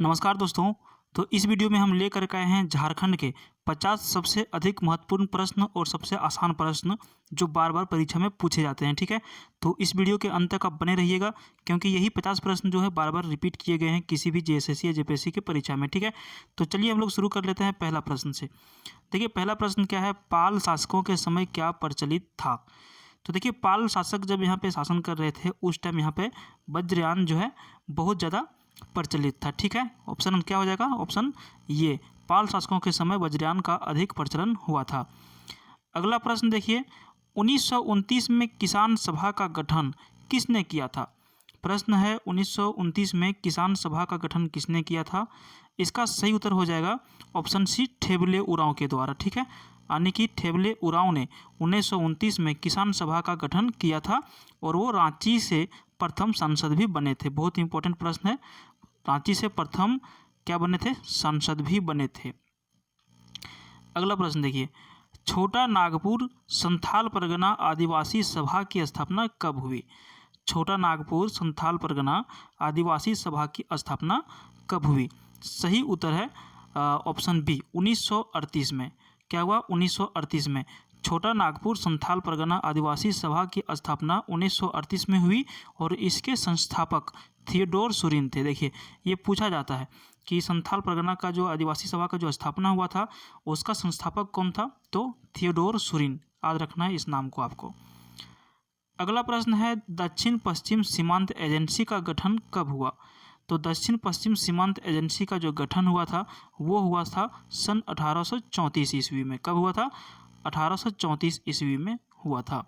नमस्कार दोस्तों। तो इस वीडियो में हम लेकर के आए हैं झारखंड के 50 सबसे अधिक महत्वपूर्ण प्रश्न और सबसे आसान प्रश्न जो बार बार परीक्षा में पूछे जाते हैं। ठीक है, तो इस वीडियो के अंत तक आप बने रहिएगा क्योंकि यही 50 प्रश्न जो है बार बार रिपीट किए गए हैं किसी भी जेएसएससी या जेपीएससी की परीक्षा में। ठीक है, तो चलिए हम लोग शुरू कर लेते हैं पहला प्रश्न से। देखिए पहला प्रश्न क्या है, पाल शासकों के समय क्या प्रचलित था। तो देखिए पाल शासक जब यहाँ पे शासन कर रहे थे उस टाइम यहाँ पे वज्रयान जो है बहुत ज़्यादा प्रचलित था। ठीक है, ऑप्शन क्या हो जाएगा, ऑप्शन ये, पाल शासकों के समय वज्रयान का अधिक प्रचलन हुआ था। अगला प्रश्न देखिए, 1929 में किसान सभा का गठन किसने किया था। प्रश्न है 1929 में किसान सभा का गठन किसने किया था। इसका सही उत्तर हो जाएगा ऑप्शन सी, ठेबले उरांव के द्वारा। ठीक है, यानी कि ठेबले उरांव ने 1929 में किसान सभा का गठन किया था और वो रांची से प्रथम सांसद भी बने थे। बहुत इंपॉर्टेंट प्रश्न है, रांची से प्रथम क्या बने थे, सांसद भी बने थे। अगला प्रश्न देखिए, छोटा नागपुर संथाल परगना आदिवासी सभा की स्थापना कब हुई। छोटा नागपुर संथाल परगना आदिवासी सभा की स्थापना कब हुई। सही उत्तर है ऑप्शन बी, 1938 में। क्या हुआ, 1938 में छोटा नागपुर संथाल परगना आदिवासी सभा की स्थापना 1938 में हुई और इसके संस्थापक थियोडोर सुरीन थे। देखिए ये पूछा जाता है कि संथाल परगना का जो आदिवासी सभा का जो स्थापना हुआ था उसका संस्थापक कौन था, तो थियोडोर सुरीन, याद रखना है इस नाम को आपको। अगला प्रश्न है, दक्षिण पश्चिम सीमांत एजेंसी का गठन कब हुआ। तो दक्षिण पश्चिम सीमांत एजेंसी का जो गठन हुआ था वो हुआ था सन 1834 ईस्वी में। कब हुआ था, 1834 ईस्वी में हुआ था।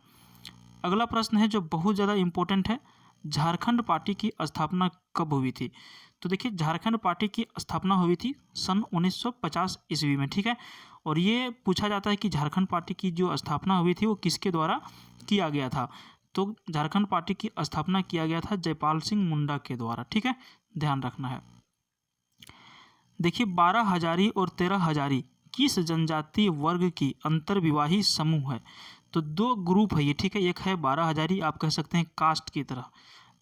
अगला प्रश्न है जो बहुत ज़्यादा इम्पोर्टेंट है, झारखंड पार्टी की स्थापना कब हुई थी। तो देखिए झारखंड पार्टी की स्थापना हुई थी सन 1950 ईस्वी में। ठीक है, और ये पूछा जाता है कि झारखंड पार्टी की जो स्थापना हुई थी वो किसके द्वारा किया गया था। तो झारखंड पार्टी की स्थापना किया गया था जयपाल सिंह मुंडा के द्वारा। ठीक है, ध्यान रखना है। देखिए 12 हजारी और 13 हजारी किस जनजातीय वर्ग की अंतर्विवाही समूह है। तो दो ग्रुप है ये। ठीक है, एक है 12 हजारी, आप कह सकते हैं कास्ट की तरह।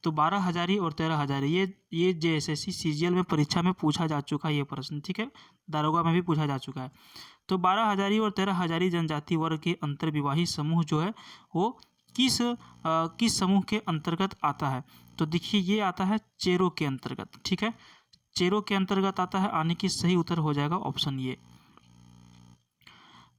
तो 12 हजारी और 13 हजारी ये जेएसएससी सीजीएल में परीक्षा में पूछा जा चुका है ये प्रश्न। ठीक है, दारोगा में भी पूछा जा चुका है। तो 12 हजारी और 13 हजारी जनजातीय वर्ग के अंतर्विवाही समूह जो है वो किस समूह के अंतर्गत आता है। तो देखिए ये आता है चेरो के अंतर्गत। ठीक है, चेरो के अंतर्गत आता है, आने की सही उत्तर हो जाएगा ऑप्शन ये।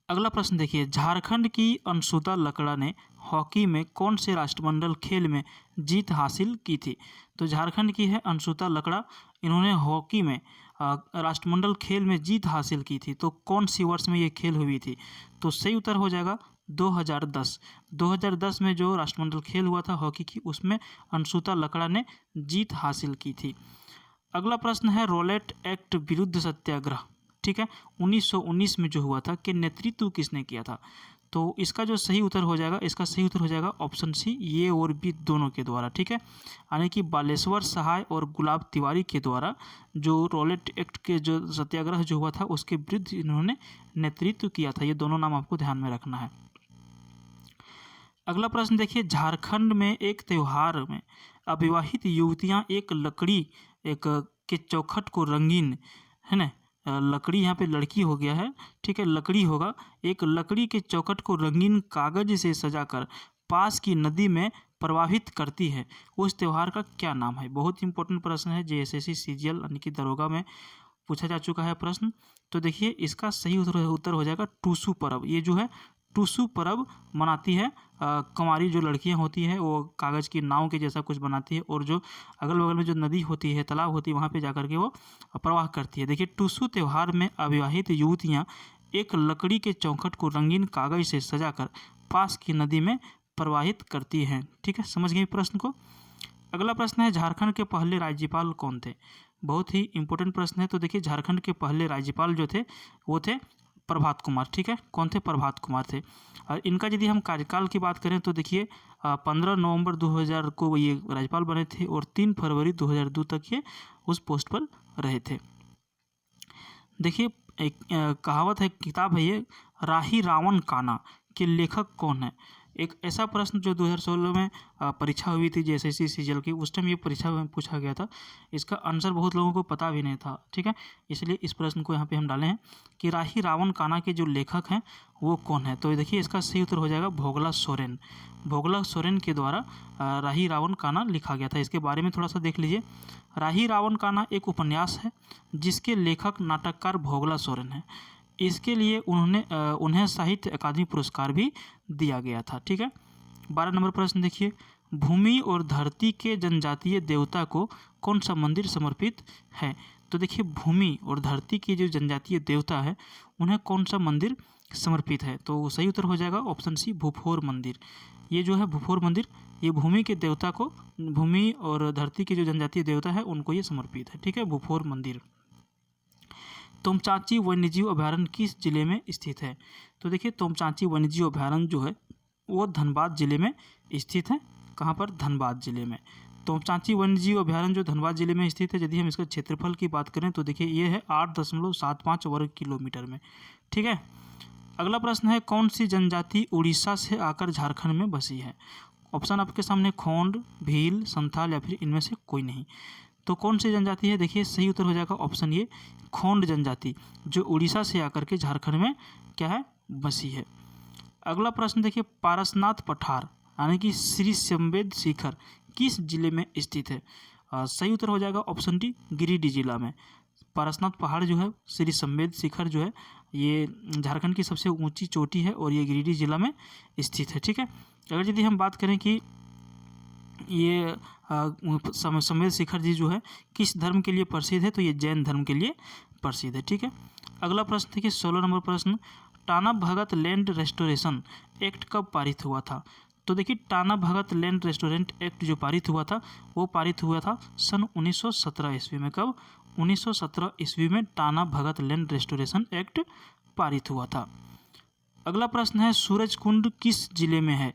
अगला प्रश्न देखिए, झारखंड की अंशुता लकड़ा ने हॉकी में कौन से राष्ट्रमंडल खेल में जीत हासिल की थी। तो झारखंड की है अंशुता लकड़ा, इन्होंने हॉकी में राष्ट्रमंडल खेल में जीत हासिल की थी। तो कौन सी वर्ष में ये खेल हुई थी। तो सही उत्तर हो जाएगा 2010। 2010 में जो राष्ट्रमंडल खेल हुआ था हॉकी की उसमें अंशुता लकड़ा ने जीत हासिल की थी। अगला प्रश्न है, रोलेट एक्ट विरुद्ध सत्याग्रह, ठीक है, 1919 में जो हुआ था कि नेतृत्व किसने किया था। तो इसका जो सही उत्तर हो जाएगा, इसका सही उत्तर हो जाएगा ऑप्शन सी, ये और बी दोनों के द्वारा। ठीक है, यानी कि बालेश्वर सहाय और गुलाब तिवारी के द्वारा जो रोलेट एक्ट के जो सत्याग्रह जो हुआ था उसके विरुद्ध इन्होंने नेतृत्व किया था। ये दोनों नाम आपको ध्यान में रखना है। अगला प्रश्न देखिए, झारखंड में एक त्यौहार में अविवाहित युवतियां एक लकड़ी के चौखट को रंगीन, है ना, लकड़ी यहाँ पे लड़की हो गया है, ठीक है, लकड़ी होगा, एक लकड़ी के चौखट को रंगीन कागज से सजाकर पास की नदी में प्रवाहित करती है, उस त्यौहार का क्या नाम है। बहुत इंपॉर्टेंट प्रश्न है, जेएसएससी सीजीएल यानी कि दरोगा में पूछा जा चुका है प्रश्न। तो देखिए इसका सही उत्तर हो जाएगा टूसू पर्व। ये जो है टूसू पर्व मनाती है कुंवारी जो लड़कियां होती हैं वो कागज़ की नाव के जैसा कुछ बनाती है और जो अगल बगल में जो नदी होती है, तालाब होती है, वहाँ पे जाकर के वो प्रवाह करती है। देखिए टूसू त्यौहार में अविवाहित युवतियाँ एक लकड़ी के चौखट को रंगीन कागज से सजाकर पास की नदी में प्रवाहित करती हैं। ठीक है, समझ गए प्रश्न को। अगला प्रश्न है, झारखंड के पहले राज्यपाल कौन थे। बहुत ही इंपॉर्टेंट प्रश्न है। तो देखिए झारखंड के पहले राज्यपाल जो थे वो थे प्रभात कुमार। ठीक है, कौन थे, प्रभात कुमार थे। और इनका यदि हम कार्यकाल की बात करें तो देखिए 15 नवंबर 2000 को ये राज्यपाल बने थे और 3 फरवरी 2002 तक ये उस पोस्ट पर रहे थे। देखिए एक कहावत है, किताब है ये, राही रावण काना के लेखक कौन है। एक ऐसा प्रश्न जो 2016 में परीक्षा हुई थी JSSC सीजीएल की, उस टाइम ये परीक्षा में पूछा गया था। इसका आंसर बहुत लोगों को पता भी नहीं था, ठीक है, इसलिए इस प्रश्न को यहाँ पे हम डाले हैं कि राही रावण काना के जो लेखक हैं वो कौन है। तो देखिए इसका सही उत्तर हो जाएगा भोगला सोरेन। भोगला सोरेन के द्वारा राही रावण काना लिखा गया था। इसके बारे में थोड़ा सा देख लीजिए। राही रावण काना एक उपन्यास है जिसके लेखक नाटककार भोगला सोरेन है। इसके लिए उन्हें साहित्य अकादमी पुरस्कार भी दिया गया था, ठीक है। 12 नंबर प्रश्न देखिए, भूमि और धरती के जनजातीय देवता को कौन सा मंदिर समर्पित है। तो देखिए भूमि और धरती के जो जनजातीय देवता है उन्हें कौन सा मंदिर समर्पित है। तो सही उत्तर हो जाएगा ऑप्शन सी, भूफोर मंदिर। ये जो है भूफोर मंदिर, ये भूमि के देवता को, भूमि और धरती के जो जनजातीय देवता है उनको ये समर्पित है, ठीक है, भूफोर मंदिर। तोमचांची वन्यजीव अभयारण्य किस जिले में स्थित है। तो देखिए तोमचांची वन्यजीव अभयारण्य जो है वो धनबाद जिले में स्थित है। कहाँ पर, धनबाद जिले में। तोमचांची वन्यजीव अभयारण्य जो धनबाद जिले में स्थित है, यदि हम इसका क्षेत्रफल की बात करें तो देखिए ये है 8.75 वर्ग किलोमीटर में, ठीक है। अगला प्रश्न है, कौन सी जनजाति उड़ीसा से आकर झारखंड में बसी है। ऑप्शन आपके सामने, खोंड, भील, संथाल या फिर इनमें से कोई नहीं। तो कौन सी जनजाति है, देखिए सही उत्तर हो जाएगा ऑप्शन ए, खोंड जनजाति, जो उड़ीसा से आकर के झारखंड में क्या है, बसी है। अगला प्रश्न देखिए, पारसनाथ पठार यानी कि श्री संवेद शिखर किस जिले में स्थित है। सही उत्तर हो जाएगा ऑप्शन डी, गिरिडीह जिला में। पारसनाथ पहाड़ जो है, श्री संवेद शिखर जो है, ये झारखंड की सबसे ऊंची चोटी है और ये गिरिडीह जिला में स्थित है, ठीक है। अगर यदि हम बात करें कि ये संवेद शिखर जी जो है किस धर्म के लिए प्रसिद्ध है, तो ये जैन धर्म के लिए प्रसिद्ध है, ठीक है। अगला प्रश्न देखिए 16 नंबर प्रश्न, Tana Bhagat land restoration act कब पारित हुआ था। तो देखिए Tana Bhagat land restaurant act जो पारित हुआ था वो पारित हुआ था सन 1917 ईस्वी में। कब, 1917 ईस्वी में Tana Bhagat land restoration act पारित हुआ था। अगला प्रश्न है, सूरजकुंड किस जिले में है।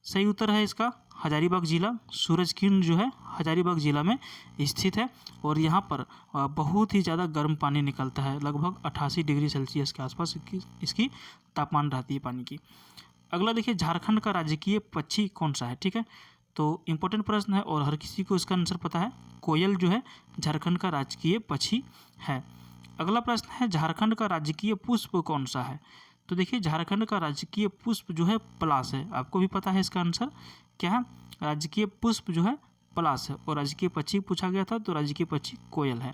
सही उत्तर है इसका हजारीबाग जिला। सूरजकुंड जो है हजारीबाग जिला में स्थित है और यहाँ पर बहुत ही ज़्यादा गर्म पानी निकलता है, लगभग 88 डिग्री सेल्सियस के आसपास इसकी तापमान रहती है पानी की। अगला देखिए, झारखंड का राजकीय पक्षी कौन सा है, ठीक है। तो इम्पोर्टेंट प्रश्न है और हर किसी को इसका आंसर पता है, कोयल जो है झारखंड का राजकीय पक्षी है। अगला प्रश्न है, झारखंड का राजकीय पुष्प कौन सा है। तो देखिए झारखंड का राजकीय पुष्प जो है पलाश है, आपको भी पता है इसका आंसर क्या है, राजकीय पुष्प जो है पलाश है। और राजकीय पक्षी पूछा गया था तो राजकीय पक्षी कोयल है।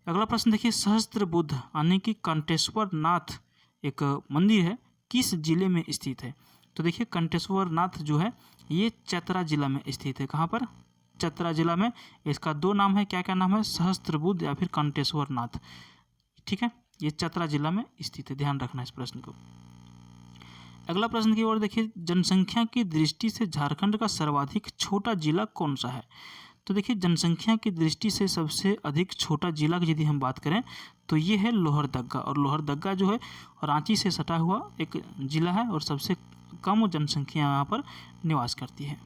अगला प्रश्न देखिए, सहस्त्र बुद्ध यानी कि कंटेश्वर नाथ एक मंदिर है, किस जिले में स्थित है। तो देखिए कंटेश्वर नाथ जो है ये चतरा जिला में स्थित है। कहाँ पर, चतरा जिला में। इसका दो नाम है, क्या क्या नाम है, सहस्त्र बुद्ध या फिर कंटेश्वर नाथ, ठीक है। ये चतरा जिला में स्थित है, ध्यान रखना इस प्रश्न को। अगला प्रश्न की ओर देखिए, जनसंख्या की दृष्टि से झारखंड का सर्वाधिक छोटा जिला कौन सा है। तो देखिए जनसंख्या की दृष्टि से सबसे अधिक छोटा जिला की यदि हम बात करें तो ये है लोहरदग्गा। और लोहरदग्गा जो है रांची से सटा हुआ एक जिला है और सबसे कम जनसंख्या यहाँ पर निवास करती है।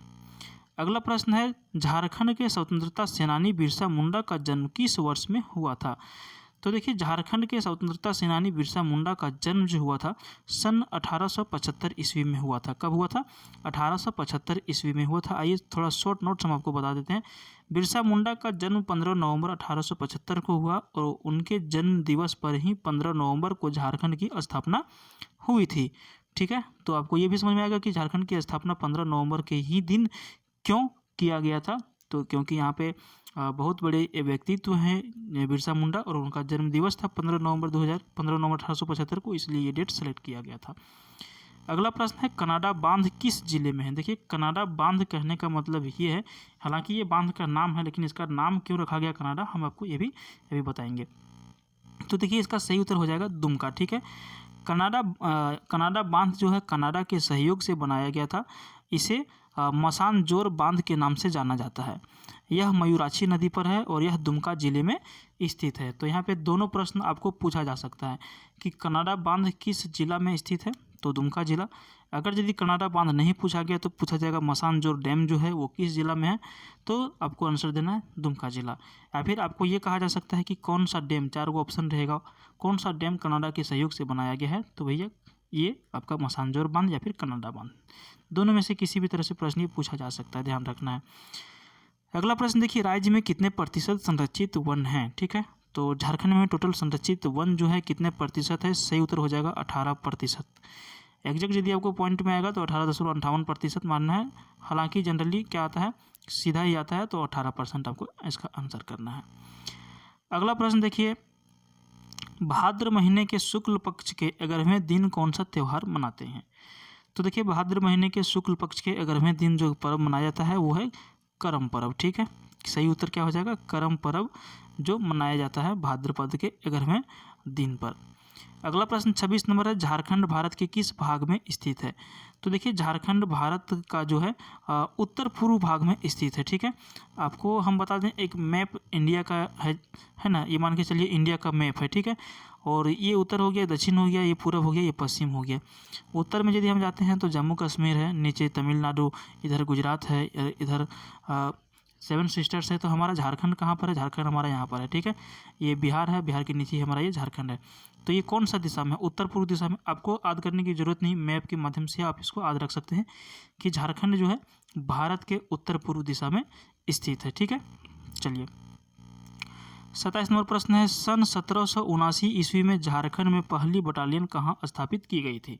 अगला प्रश्न है, झारखंड के स्वतंत्रता सेनानी बिरसा मुंडा का जन्म किस वर्ष में हुआ था। तो देखिए झारखंड के स्वतंत्रता सेनानी बिरसा मुंडा का जन्म जो हुआ था सन 1875 ईस्वी में हुआ था। कब हुआ था, 1875 ईस्वी में हुआ था। आइए थोड़ा शॉर्ट नोट्स हम आपको बता देते हैं। बिरसा मुंडा का जन्म 15 नवंबर 1875 को हुआ और उनके जन्म दिवस पर ही 15 नवंबर को झारखंड की स्थापना हुई थी, ठीक है। तो आपको ये भी समझ में आएगा कि झारखंड की स्थापना 15 नवंबर के ही दिन क्यों किया गया था। तो क्योंकि यहाँ पे बहुत बड़े व्यक्तित्व हैं बिरसा मुंडा और उनका जन्म दिवस था 15 नवंबर 1875 को, इसलिए ये डेट सेलेक्ट किया गया था। अगला प्रश्न है, कनाडा बांध किस जिले में है। देखिए कनाडा बांध कहने का मतलब ये है, हालांकि ये बांध का नाम है लेकिन इसका नाम क्यों रखा गया कनाडा, हम आपको ये भी बताएंगे। तो देखिए इसका सही उत्तर हो जाएगा दुमका, ठीक है। कनाडा बांध जो है कनाडा के सहयोग से बनाया गया था। इसे मसानजोर बांध के नाम से जाना जाता है। यह मयूराक्षी नदी पर है और यह दुमका जिले में स्थित है। तो यहाँ पे दोनों प्रश्न आपको पूछा जा सकता है कि कनाडा बांध किस जिला में स्थित है, तो दुमका जिला। अगर यदि कनाडा बांध नहीं पूछा गया तो पूछा जाएगा मसानजोर डैम जो है वो किस जिला में है, तो आपको आंसर देना है दुमका जिला। या फिर आपको ये कहा जा सकता है कि कौन सा डैम, 4 ऑप्शन रहेगा, कौन सा डैम कनाडा के सहयोग से बनाया गया है, तो भैया ये आपका मसानजोर बांध या फिर कन्नडा बांध, दोनों में से किसी भी तरह से प्रश्न ये पूछा जा सकता है, ध्यान रखना है। अगला प्रश्न देखिए, राज्य में कितने प्रतिशत संरक्षित वन हैं? ठीक है, तो झारखंड में टोटल संरक्षित वन जो है कितने प्रतिशत है? सही उत्तर हो जाएगा 18%। एग्जैक्ट यदि आपको पॉइंट में आएगा तो 18.58% मानना है, हालांकि जनरली क्या आता है, सीधा ही आता है, तो 18% आपको इसका आंसर करना है। अगला प्रश्न देखिए, भाद्र महीने के शुक्ल पक्ष के 11वें दिन कौन सा त्यौहार मनाते हैं? तो देखिए, भाद्र महीने के शुक्ल पक्ष के 11वें दिन जो पर्व मनाया जाता है वो है करम पर्व। ठीक है, सही उत्तर क्या हो जाएगा? करम पर्व जो मनाया जाता है भाद्रपद के 11वें दिन पर। अगला प्रश्न 26 नंबर है, झारखंड भारत के किस भाग में स्थित है? तो देखिए, झारखंड भारत का जो है उत्तर पूर्व भाग में स्थित है। ठीक है, आपको हम बता दें, एक मैप इंडिया का है ना, ये मान के चलिए इंडिया का मैप है। ठीक है, और ये उत्तर हो गया, दक्षिण हो गया, ये पूरब हो गया, ये पश्चिम हो गया। उत्तर में यदि हम जाते हैं तो जम्मू कश्मीर है, नीचे तमिलनाडु, इधर गुजरात है, इधर 7 सिस्टर्स है। तो हमारा झारखंड कहाँ पर है? झारखंड हमारा यहाँ पर है। ठीक है, ये बिहार है, बिहार के नीचे हमारा ये झारखंड है। तो ये कौन सा दिशा में? उत्तर पूर्व दिशा में। आपको याद करने की जरूरत नहीं, मैप के माध्यम से आप इसको याद रख सकते हैं कि झारखंड जो है भारत के उत्तर पूर्व दिशा में स्थित है। ठीक है, चलिए 27 नंबर प्रश्न है, सन 1779 ईस्वी में झारखंड में पहली बटालियन कहाँ स्थापित की गई थी?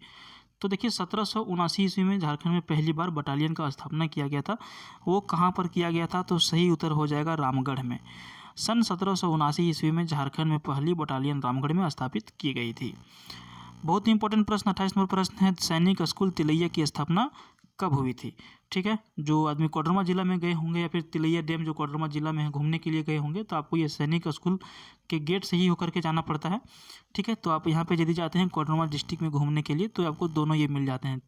तो देखिए, 1779 ईस्वी में झारखंड में पहली बार बटालियन का स्थापना किया गया था, वो कहाँ पर किया गया था? तो सही उत्तर हो जाएगा रामगढ़ में। सन 1779 ईस्वी में झारखंड में पहली बटालियन रामगढ़ में स्थापित की गई थी। बहुत ही इंपॉर्टेंट प्रश्न 28 नंबर प्रश्न है, सैनिक स्कूल तिलैया की स्थापना कब हुई थी? ठीक है, जो आदमी कोडरमा जिला में गए होंगे या फिर तिलैया डैम जो कोडरमा जिला में है घूमने के लिए गए होंगे, तो आपको ये सैनिक स्कूल के गेट से ही होकर के जाना पड़ता है। ठीक है, तो आप यहाँ पे यदि जाते हैं कोडरमा डिस्ट्रिक्ट में घूमने के लिए तो आपको दोनों ये मिल जाते हैं,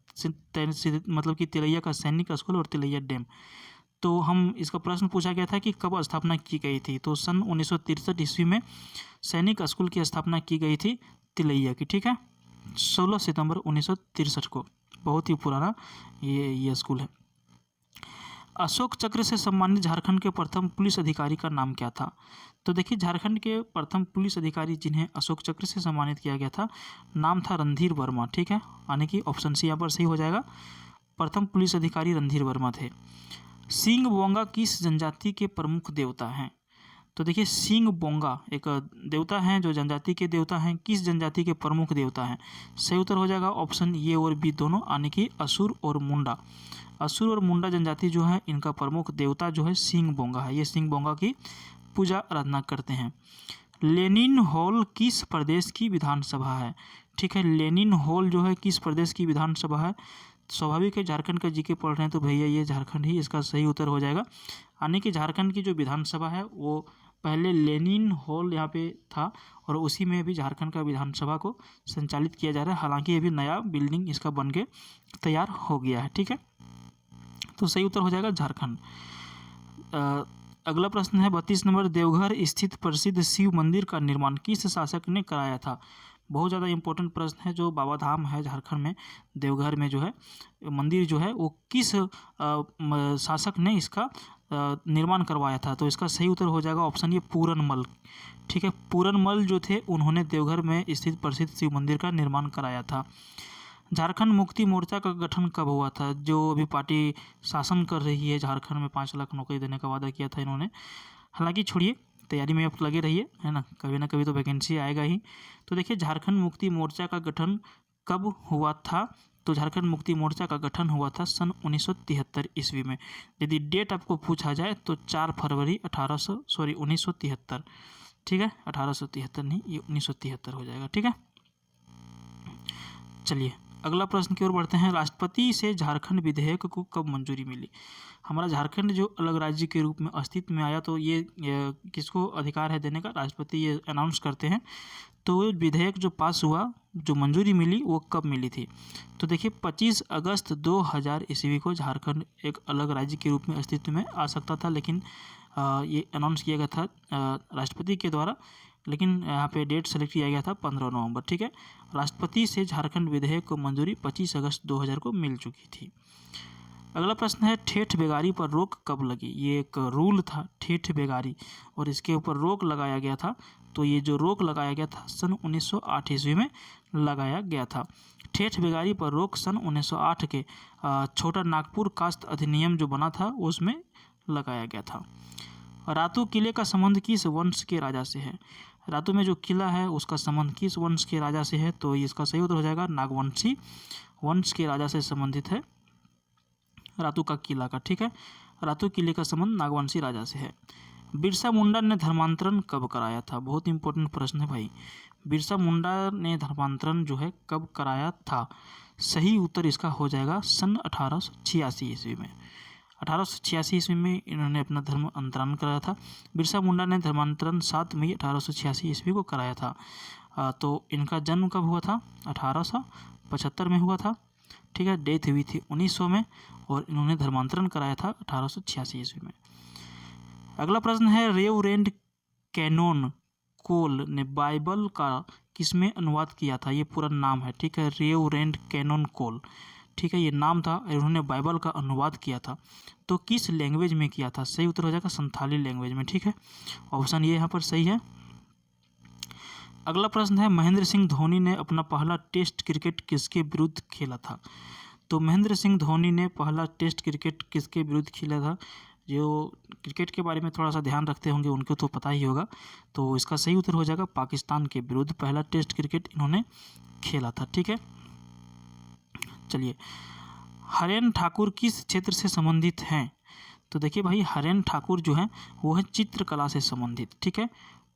मतलब कि तिलैया का सैनिक स्कूल और तिलैया डैम। तो हम इसका प्रश्न पूछा गया था कि कब स्थापना की गई थी? तो सन 1963 ईस्वी में सैनिक स्कूल की स्थापना की गई थी तिलैया की। ठीक है, 16 सितंबर 1963 को, बहुत ही पुराना ये स्कूल है। अशोक चक्र से सम्मानित झारखंड के प्रथम पुलिस अधिकारी का नाम क्या था? तो देखिए, झारखंड के प्रथम पुलिस अधिकारी जिन्हें अशोक चक्र से सम्मानित किया गया था, नाम था रणधीर वर्मा। ठीक है, यानी कि ऑप्शन सी यहाँ पर सही हो जाएगा, प्रथम पुलिस अधिकारी रणधीर वर्मा थे। सिंग बोंगा किस जनजाति के प्रमुख देवता हैं? तो देखिए, सिंग बोंगा एक देवता हैं जो जनजाति के देवता हैं, किस जनजाति के प्रमुख देवता हैं? सही उत्तर हो जाएगा ऑप्शन ए और बी दोनों, यानी कि असुर और मुंडा। असुर और मुंडा जनजाति जो है इनका प्रमुख देवता जो है सिंग बोंगा है, ये सिंग बोंगा की पूजा आराधना करते हैं। लेनिन हॉल किस प्रदेश की विधानसभा है? ठीक है, लेनिन हॉल जो है किस प्रदेश की विधानसभा है? स्वाभाविक है, झारखंड का जीके पढ़ रहे हैं तो भैया ये झारखंड ही इसका सही उत्तर हो जाएगा, यानी कि झारखंड की जो विधानसभा है वो पहले लेनिन हॉल यहाँ पे था और उसी में भी झारखंड का विधानसभा को संचालित किया जा रहा है। हालांकि ये भी नया बिल्डिंग इसका बन के तैयार हो गया है। ठीक है, तो सही उत्तर हो जाएगा झारखंड। अगला प्रश्न है 32 नंबर, देवघर स्थित प्रसिद्ध शिव मंदिर का निर्माण किस शासक ने कराया था? बहुत ज़्यादा इंपॉर्टेंट प्रश्न है। जो बाबा धाम है झारखंड में, देवघर में जो है मंदिर जो है वो किस शासक ने इसका निर्माण करवाया था? तो इसका सही उत्तर हो जाएगा ऑप्शन ये पूरनमल। ठीक है, पूरनमल जो थे उन्होंने देवघर में स्थित प्रसिद्ध शिव मंदिर का निर्माण कराया था। झारखंड मुक्ति मोर्चा का गठन कब हुआ था? जो अभी पार्टी शासन कर रही है झारखंड में, 5 लाख नौकरी देने का वादा किया था इन्होंने। हालांकि छोड़िए, तैयारी में आप लगे रहिए, है ना, कभी ना कभी तो वैकेंसी आएगा ही। तो देखिए, झारखंड मुक्ति मोर्चा का गठन कब हुआ था? तो झारखंड मुक्ति मोर्चा का गठन हुआ था सन 1973 ईस्वी में। यदि डेट आपको पूछा जाए तो 4 फरवरी 1973। ठीक है, 1873 नहीं, ये 1973 हो जाएगा। ठीक है, चलिए अगला प्रश्न की ओर बढ़ते हैं। राष्ट्रपति से झारखंड विधेयक को कब मंजूरी मिली? हमारा झारखंड जो अलग राज्य के रूप में अस्तित्व में आया, तो ये किसको अधिकार है देने का? राष्ट्रपति ये अनाउंस करते हैं। तो विधेयक जो पास हुआ, जो मंजूरी मिली, वो कब मिली थी? तो देखिए, 25 अगस्त 2000 ईस्वी को झारखंड एक अलग राज्य के रूप में अस्तित्व में आ सकता था, लेकिन ये अनाउंस किया गया था राष्ट्रपति के द्वारा, लेकिन यहाँ पे डेट सेलेक्ट किया गया था 15 नवंबर। ठीक है, राष्ट्रपति से झारखंड विधेयक को मंजूरी 25 अगस्त 2000 को मिल चुकी थी। अगला प्रश्न है ठेठ बेगारी पर रोक कब लगी। ये एक रूल था ठेठ बेगारी और इसके ऊपर रोक लगाया गया था। तो ये जो रोक लगाया गया था सन 1908 ईस्वी में लगाया गया था। ठेठ बेगारी पर रोक सन 1908 के छोटा नागपुर कास्त अधिनियम जो बना था उसमें लगाया गया था। रातू किले का संबंध किस वंश के राजा से है। रातू में जो किला है उसका संबंध किस वंश के राजा से है। तो इसका सही उत्तर हो जाएगा नागवंशी वंश के राजा से संबंधित है रातू का किला का। ठीक है, रातू किले का संबंध नागवंशी राजा से है। बिरसा मुंडा ने धर्मांतरण कब कराया था। बहुत इंपॉर्टेंट प्रश्न है भाई। बिरसा मुंडा ने धर्मांतरण जो है कब कराया था। सही उत्तर इसका हो जाएगा सन 1886 ईस्वी में। 1886 ईस्वी में इन्होंने अपना धर्म अंतरण कराया था। बिरसा मुंडा ने धर्मांतरण 7 मई 1886 ईस्वी को कराया था। तो इनका जन्म कब हुआ था 1875 में हुआ था। ठीक है, डेथ हुई थी 1900 में और इन्होंने धर्मांतरण कराया था 1886 ईस्वी में। अगला प्रश्न है रेवरेंड कैनोन कोल ने बाइबल का किसमें अनुवाद किया था। ये पूरा नाम है। ठीक है, रेवरेंड कैनोन कोल। ठीक है, ये नाम था। इन्होंने बाइबल का अनुवाद किया था। तो किस लैंग्वेज में किया था। सही उत्तर हो जाएगा संथाली लैंग्वेज में। ठीक है, ऑप्शन ये यहाँ पर सही है। अगला प्रश्न है महेंद्र सिंह धोनी ने अपना पहला टेस्ट क्रिकेट किसके विरुद्ध खेला था। तो महेंद्र सिंह धोनी ने पहला टेस्ट क्रिकेट किसके विरुद्ध खेला था। जो क्रिकेट के बारे में थोड़ा सा ध्यान रखते होंगे उनको तो पता ही होगा। तो इसका सही उत्तर हो जाएगा पाकिस्तान के विरुद्ध पहला टेस्ट क्रिकेट इन्होंने खेला था। ठीक है, चलिए हरेन ठाकुर किस क्षेत्र से संबंधित हैं। तो देखिए भाई हरेन ठाकुर जो है वो है चित्रकला से संबंधित। ठीक है,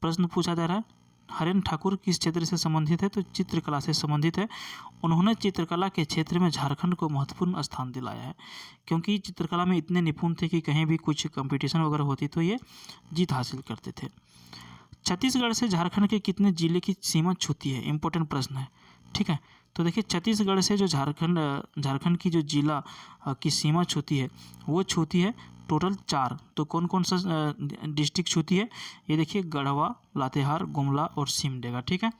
प्रश्न पूछा जा रहा है हरेन ठाकुर किस क्षेत्र से संबंधित है। तो चित्रकला से संबंधित है। उन्होंने चित्रकला के क्षेत्र में झारखंड को महत्वपूर्ण स्थान दिलाया है क्योंकि चित्रकला में इतने निपुण थे कि कहीं भी कुछ कंपटीशन वगैरह होती तो ये जीत हासिल करते थे। छत्तीसगढ़ से झारखंड के कितने जिले की सीमा छूती है। इंपॉर्टेंट प्रश्न है। ठीक है, तो देखिए छत्तीसगढ़ से जो झारखंड की जो जिला की सीमा छूती है वो छूती है टोटल 4। तो कौन कौन सा डिस्ट्रिक्ट छूती है। ये देखिए गढ़वा, लातेहार, गुमला और सिमडेगा। ठीक है,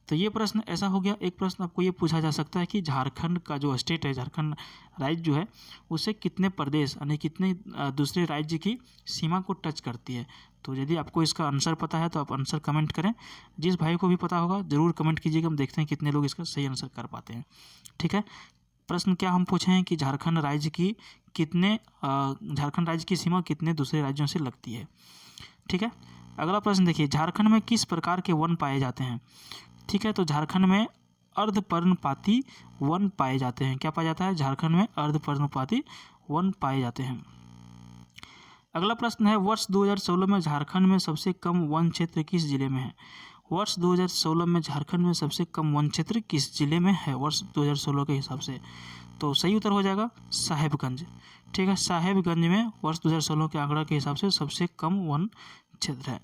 तो ये प्रश्न ऐसा हो गया। एक प्रश्न आपको ये पूछा जा सकता है कि झारखंड का जो स्टेट है झारखंड राज्य जो है उससे कितने प्रदेश यानी कितने दूसरे राज्य की सीमा को टच करती है। तो यदि आपको इसका आंसर पता है तो आप आंसर कमेंट करें। जिस भाई को भी पता होगा ज़रूर कमेंट कीजिएगा। हम देखते हैं कितने लोग इसका सही आंसर कर पाते हैं। ठीक है, प्रश्न क्या हम पूछे हैं कि झारखंड राज्य की सीमा कितने दूसरे राज्यों से लगती है। ठीक है, अगला प्रश्न देखिए झारखंड में किस प्रकार के वन पाए जाते हैं। ठीक है, तो झारखंड में अर्धपर्णपाती वन पाए जाते हैं। क्या पाया जाता है झारखंड में अर्धपर्णपाती वन पाए जाते हैं। अगला प्रश्न है वर्ष 2016 में झारखंड में सबसे कम वन क्षेत्र किस जिले में है। वर्ष 2016 में झारखंड में सबसे कम वन क्षेत्र किस जिले में है वर्ष 2016 के हिसाब से। तो सही उत्तर हो जाएगा साहेबगंज। ठीक है, साहेबगंज में वर्ष 2016 के आंकड़ा के हिसाब से सबसे कम वन क्षेत्र है।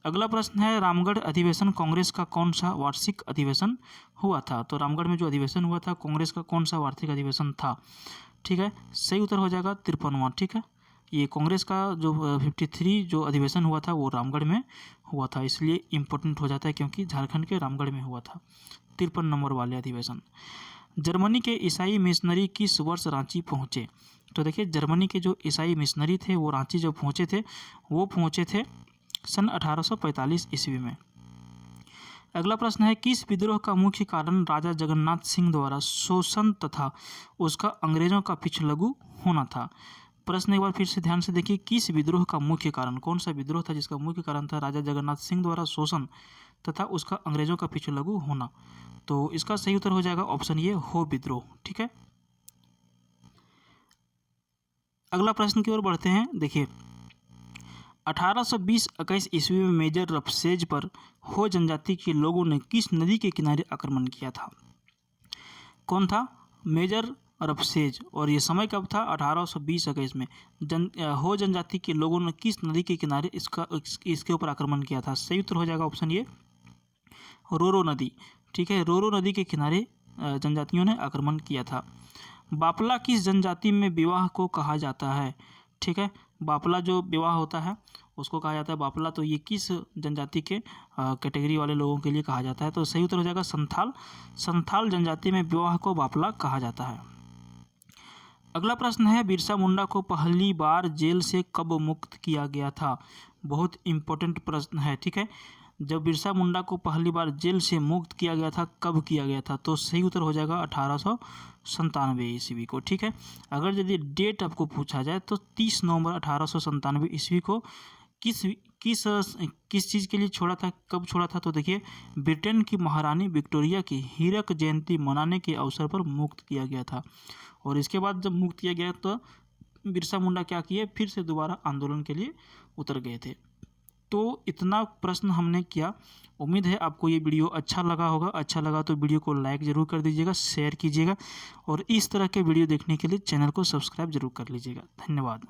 अगला प्रश्न है रामगढ़ अधिवेशन कांग्रेस का कौन सा वार्षिक अधिवेशन हुआ था। तो रामगढ़ में जो अधिवेशन हुआ था कांग्रेस का कौन सा वार्षिक अधिवेशन था। ठीक है, सही उत्तर हो जाएगा 53वां। ठीक है, ये कांग्रेस का जो 53 जो अधिवेशन हुआ था वो रामगढ़ में हुआ था, इसलिए इम्पोर्टेंट हो जाता है क्योंकि झारखंड के रामगढ़ में हुआ था 53 नंबर वाले अधिवेशन। जर्मनी के ईसाई मिशनरी किस वर्ष रांची पहुँचे। तो देखिए जर्मनी के जो ईसाई मिशनरी थे वो रांची जब पहुँचे थे वो पहुँचे थे सन 1845 ईस्वी में। अगला प्रश्न है किस विद्रोह का मुख्य कारण राजा जगन्नाथ सिंह द्वारा शोषण तथा उसका अंग्रेजों का पिछलगू होना था। प्रश्न एक बार फिर से ध्यान से देखिए किस विद्रोह का मुख्य कारण कौन सा विद्रोह था जिसका मुख्य कारण था राजा जगन्नाथ सिंह द्वारा शोषण तथा उसका अंग्रेजों का पिछलगू होना। तो इसका सही उत्तर हो जाएगा ऑप्शन ये हो विद्रोह। ठीक है, अगला प्रश्न की ओर बढ़ते हैं। देखिए 1820-21 ईस्वी में मेजर रफसेज पर हो जनजाति के लोगों ने किस नदी के किनारे आक्रमण किया था। कौन था मेजर रफसेज और ये समय कब था 1820-21 में। हो जनजाति के लोगों ने किस नदी के किनारे इसके ऊपर आक्रमण किया था। सही उत्तर हो जाएगा ऑप्शन ये रोरो नदी। ठीक है, रोरो नदी के किनारे जनजातियों ने आक्रमण किया था। बापला किस जनजाति में विवाह को कहा जाता है। ठीक है, बापला जो विवाह होता है उसको कहा जाता है बापला। तो ये किस जनजाति के कैटेगरी वाले लोगों के लिए कहा जाता है। तो सही उत्तर हो जाएगा संथाल जनजाति में विवाह को बापला कहा जाता है। अगला प्रश्न है, बिरसा मुंडा को पहली बार जेल से कब मुक्त किया गया था? बहुत इंपॉर्टेंट प्रश्न है, ठीक है। जब बिरसा मुंडा को पहली बार जेल से मुक्त किया गया था, कब किया गया था? तो सही उत्तर हो जाएगा 1897 ईस्वी को, ठीक है। अगर यदि डेट आपको पूछा जाए तो 30 नवंबर 1897 ईस्वी को किस किस किस चीज़ के लिए छोड़ा था, कब छोड़ा था? तो देखिए, ब्रिटेन की महारानी विक्टोरिया की हीरक जयंती मनाने के अवसर पर मुक्त किया गया था। और इसके बाद जब मुक्त किया गया तो बिरसा मुंडा क्या किए, फिर से दोबारा आंदोलन के लिए उतर गए थे। तो इतना प्रश्न हमने किया। उम्मीद है आपको ये वीडियो अच्छा लगा होगा। अच्छा लगा तो वीडियो को लाइक ज़रूर कर दीजिएगा, शेयर कीजिएगा और इस तरह के वीडियो देखने के लिए चैनल को सब्सक्राइब जरूर कर लीजिएगा। धन्यवाद।